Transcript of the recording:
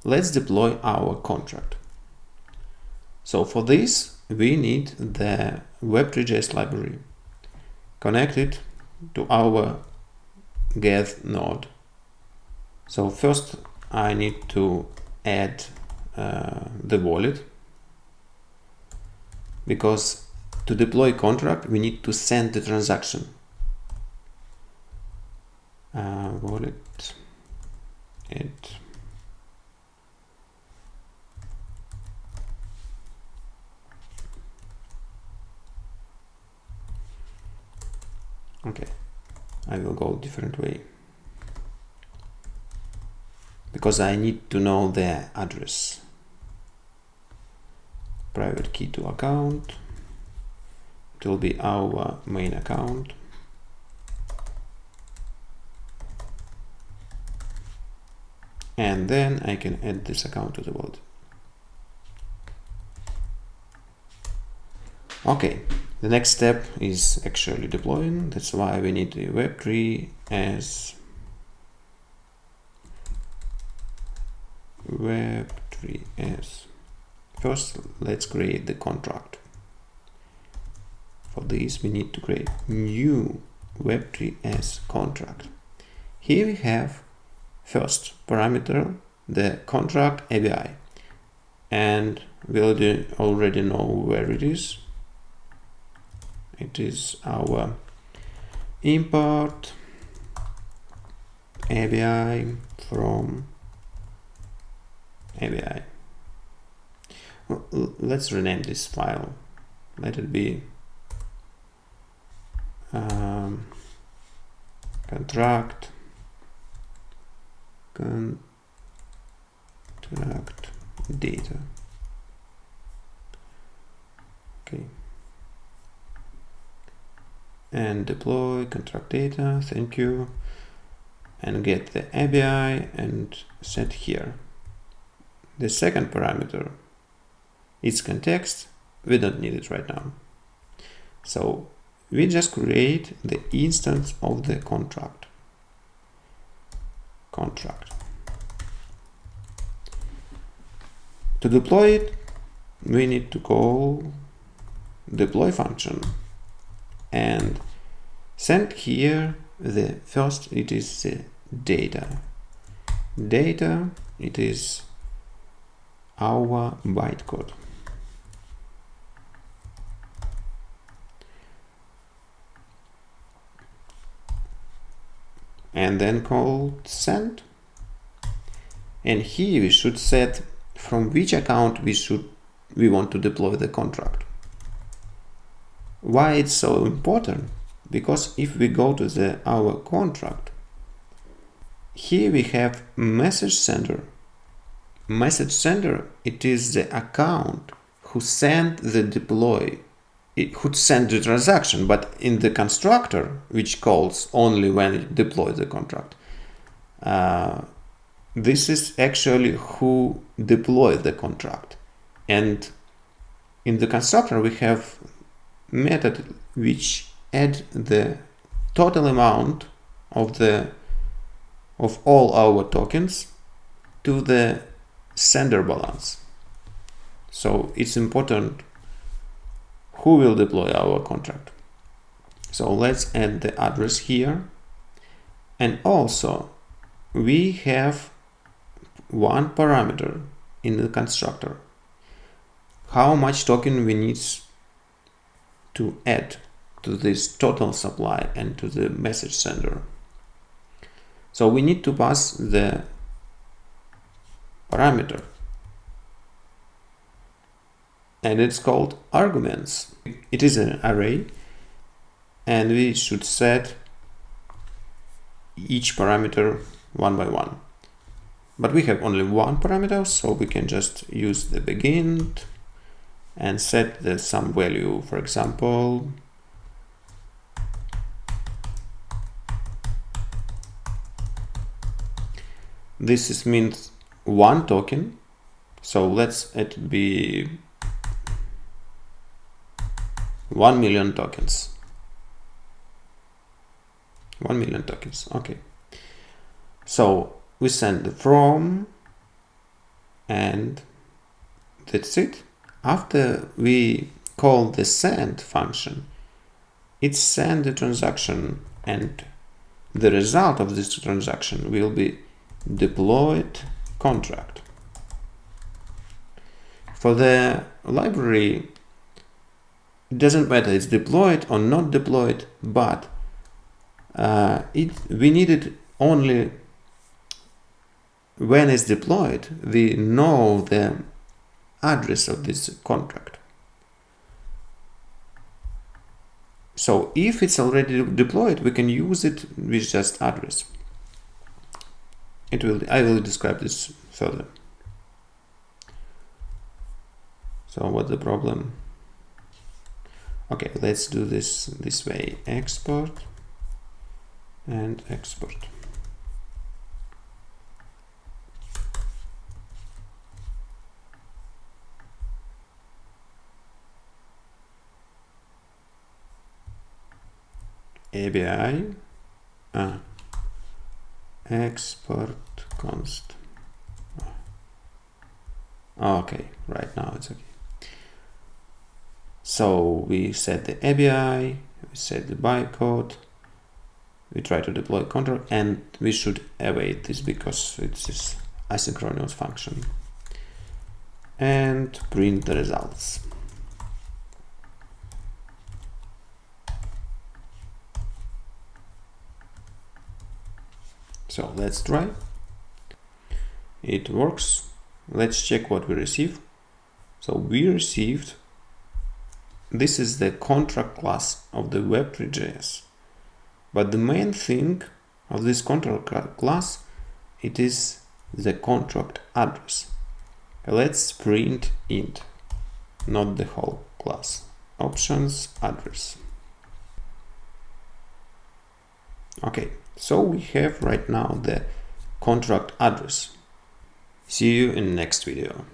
let's deploy our contract. So for this, we need the Web3.js library connected to our Geth node. So first I need to add the wallet, because to deploy contract we need to send the transaction. Wallet add. Okay, I will go different way because I need to know the address. Private key to account. It will be our main account. And then I can add this account to the wallet. Okay, the next step is actually deploying. That's why we need the Web3 Web3s. First, let's create the contract. For this, we need to create new Web3s contract. Here we have first parameter, the contract API, and we already know where it is. It is our import API from API. Well, let's rename this file. Let it be contract data. Okay. And deploy contract data. Thank you. And get the API and set here. The second parameter is context. We don't need it right now. So we just create the instance of the contract. To deploy it, we need to call deploy function and send here the first, it is the data. Data, it is our bytecode. And then call send. And here we should set from which account we want to deploy the contract. Why it's so important? Because if we go to our contract, here we have message sender. Message sender, it is the account who sent the deploy. It could send the transaction, but in the constructor, which calls only when it deploys the contract, this is actually who deployed the contract. And in the constructor, we have method which add the total amount of all our tokens to the sender balance. So it's important who will deploy our contract. So let's add the address here. And also we have one parameter in the constructor, how much token we need to add to this total supply and to the message sender. So we need to pass the parameter, and it's called arguments. It is an array, and we should set each parameter one by one. But we have only one parameter, so we can just use the begin and set the some value. For example, this means one token. So let's it be 1 million tokens. 1 million tokens. Okay. So we send the from And that's it. After we call the send function, it sends the transaction, and the result of this transaction will be deployed contract. For the library, it doesn't matter it's deployed or not deployed, but we need it only when it's deployed. We know the address of this contract. So if it's already deployed, we can use it with just address. I will describe this further. So what's the problem? Okay, let's do this way. Export and export. ABI export const. Okay, right now it's okay. So we set the ABI, we set the bytecode, we try to deploy contract, and we should await this because it's this asynchronous function, and print the results. So let's try. It works. Let's check what we receive. So we received, this is the contract class of the Web3.js. But the main thing of this contract class, it is the contract address. Let's print int, not the whole class. Options, address. Okay, so we have right now the contract address. See you in the next video.